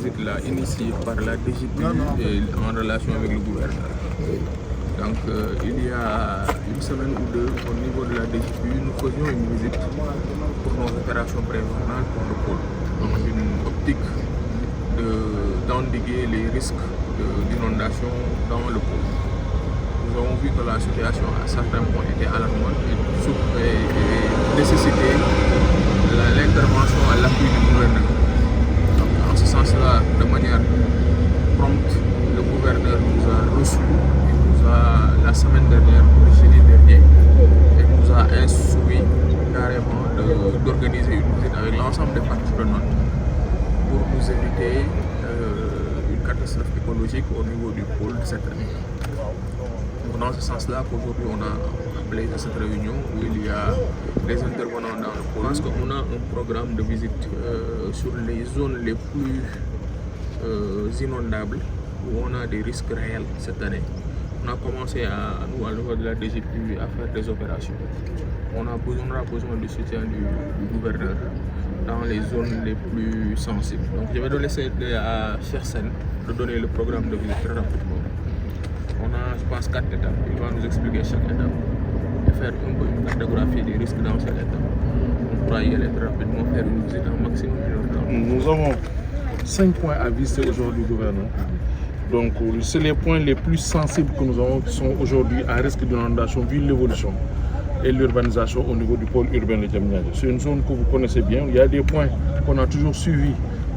visite-là initiée par la DGPU et en relation avec le gouverneur. Donc il y a une semaine ou deux, au niveau de la DGPU, nous faisions une visite pour nos opérations préventives pour le pôle, dans une optique d'endiguer les risques d'inondation dans le pôle. Nous avons vu que la situation à certains points était alarmante et nécessitait l'intervention à l'appui du gouverneur. Donc, en ce sens-là, de manière prompte, le gouverneur nous a reçus, la semaine dernière, le jeudi dernier, et nous a instruit carrément d'organiser une visite avec l'ensemble des parties prenantes pour nous éviter une catastrophe écologique au niveau du pôle de cette année. Donc, dans ce sens-là, qu'aujourd'hui on a appelé à cette réunion où il y a les intervenants dans le pôle. Je pense qu'on a un programme de visite sur les zones les plus inondables où on a des risques réels cette année. On a commencé nous, à niveau de la DGPU, à faire des opérations. On aura besoin du soutien du gouverneur dans les zones les plus sensibles. Donc je vais laisser à Chersen de donner le programme de visite très rapidement. On a, je pense, 4 étapes. Il va nous expliquer chaque étape et faire un peu une cartographie des risques dans cette étape. On pourra y aller très rapidement, faire une visite en maximum de temps. Nous avons 5 points à visiter aujourd'hui, gouverneur. Donc, c'est les points les plus sensibles que nous avons qui sont aujourd'hui à risque d'inondation vu l'évolution et l'urbanisation au niveau du pôle urbain de Diamniadio. C'est une zone que vous connaissez bien. Il y a des points qu'on a toujours suivis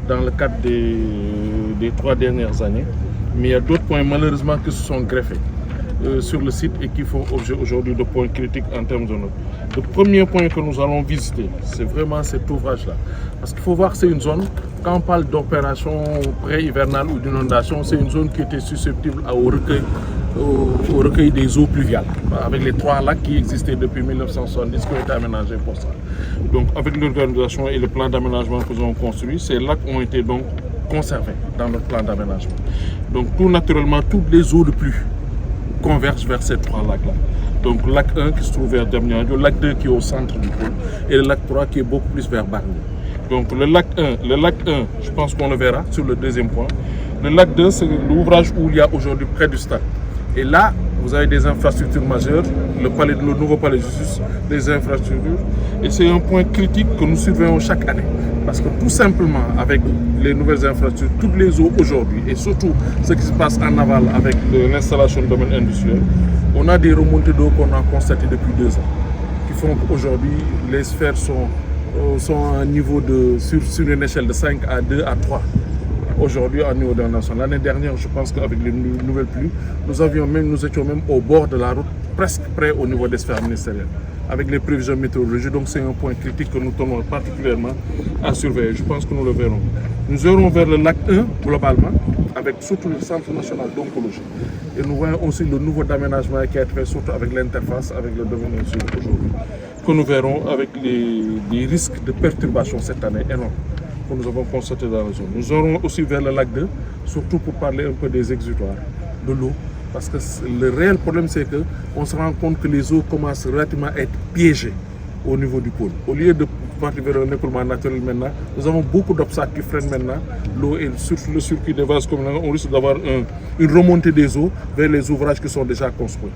dans le cadre des 3 dernières années. Mais il y a d'autres points malheureusement qui se sont greffés sur le site et qui font objet aujourd'hui de points critiques en termes de notes. Le premier point que nous allons visiter, c'est vraiment cet ouvrage-là. Parce qu'il faut voir que c'est une zone, quand on parle d'opération pré-hivernale ou d'inondation, c'est une zone qui était susceptible au recueil des eaux pluviales, avec les 3 lacs qui existaient depuis 1970 qui ont été aménagés pour ça. Donc avec l'organisation et le plan d'aménagement que nous avons construit, ces lacs ont été donc conservés dans notre plan d'aménagement. Donc tout naturellement, toutes les eaux de pluie convergent vers ces 3 lacs-là. Donc lac 1 qui se trouve vers Diamniadio, lac 2 qui est au centre du pôle et le lac 3 qui est beaucoup plus vers Bargny. Donc le lac 1, je pense qu'on le verra sur le deuxième point. Le lac 2, c'est l'ouvrage où il y a aujourd'hui près du stade. Et là, vous avez des infrastructures majeures, le nouveau palais de justice, des infrastructures. Et c'est un point critique que nous surveillons chaque année. Parce que tout simplement, avec les nouvelles infrastructures, toutes les eaux aujourd'hui, et surtout ce qui se passe en aval avec l'installation de domaine industriel, on a des remontées d'eau qu'on a constatées depuis 2 ans, qui font qu'aujourd'hui, les sphères sont à un niveau sur une échelle de 5 à 2 à 3. Aujourd'hui, au niveau de la nation. L'année dernière, je pense qu'avec les nouvelles pluies, nous étions même au bord de la route, presque près au niveau des sphères ministérielles, avec les prévisions météorologiques. Donc c'est un point critique que nous tenons particulièrement à surveiller. Je pense que nous le verrons. Nous irons vers le lac 1, globalement, avec surtout le Centre national d'oncologie. Et nous voyons aussi le nouveau aménagement qui a été fait, surtout avec l'interface avec le domaine industriel aujourd'hui, que nous verrons avec les risques de perturbation cette année énormes que nous avons constaté dans la zone. Nous aurons aussi vers le lac 2, surtout pour parler un peu des exutoires, de l'eau. Parce que le réel problème, c'est qu'on se rend compte que les eaux commencent relativement à être piégées au niveau du pôle. Au lieu de partir vers un écoulement naturel maintenant, nous avons beaucoup d'obstacles qui freinent maintenant l'eau et sur le circuit des vases communautaires, on risque d'avoir une remontée des eaux vers les ouvrages qui sont déjà construits.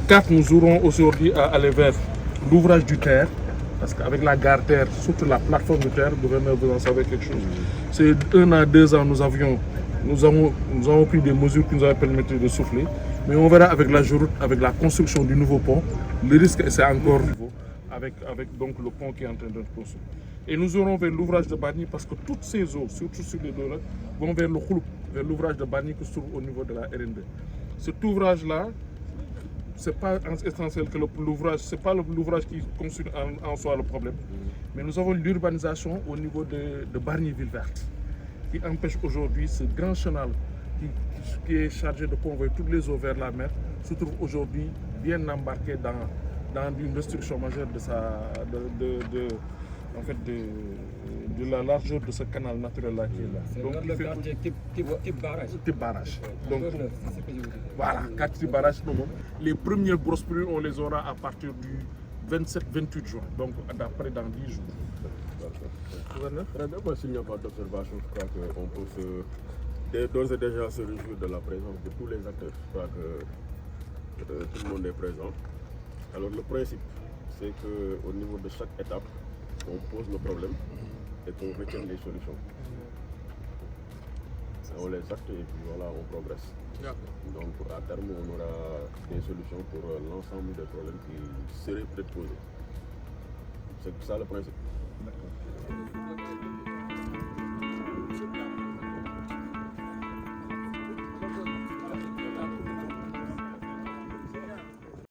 4, nous aurons aujourd'hui à aller vers l'ouvrage du terre. Parce qu'avec la gare terre, surtout la plateforme de terre, le gouverneur vous en savez quelque chose. C'est 1 à 2 ans, nous avons pris des mesures qui nous avaient permis de souffler. Mais on verra avec la Joroute, avec la construction du nouveau pont, le risque c'est encore nouveau, avec donc le pont qui est en train d'être construit. Et nous aurons vers l'ouvrage de Bargny parce que toutes ces eaux, surtout sur les 2 lacs, vont vers le Khouloup, vers l'ouvrage de Bargny qui se trouve au niveau de la RN2. Cet ouvrage-là, c'est pas essentiel que l'ouvrage, c'est pas l'ouvrage qui constitue en soi le problème, mais nous avons l'urbanisation au niveau de Bargny-Ville Verte, qui empêche aujourd'hui ce grand canal qui est chargé de convoyer toutes les eaux vers la mer, se trouve aujourd'hui bien embarqué dans une restriction majeure de la largeur de ce canal naturel-là qui est là. Donc, le quartier type barrage. Type barrage. Donc, voilà, 4 types barrages. Les premières grosses pluies, on les aura à partir du 27-28 juin, donc d'après dans 10 jours. Gouverneur? Très bien, s'il n'y a pas d'observation, je crois qu'on peut d'ores et déjà se réjouir de la présence de tous les acteurs. Je crois que tout le monde est présent. Alors le principe, c'est qu'au niveau de chaque étape, on pose le problème et qu'on retienne les solutions. On les acte et puis voilà, on progresse. Donc à terme, on aura des solutions pour l'ensemble des problèmes qui seraient peut-être posés. C'est ça le principe.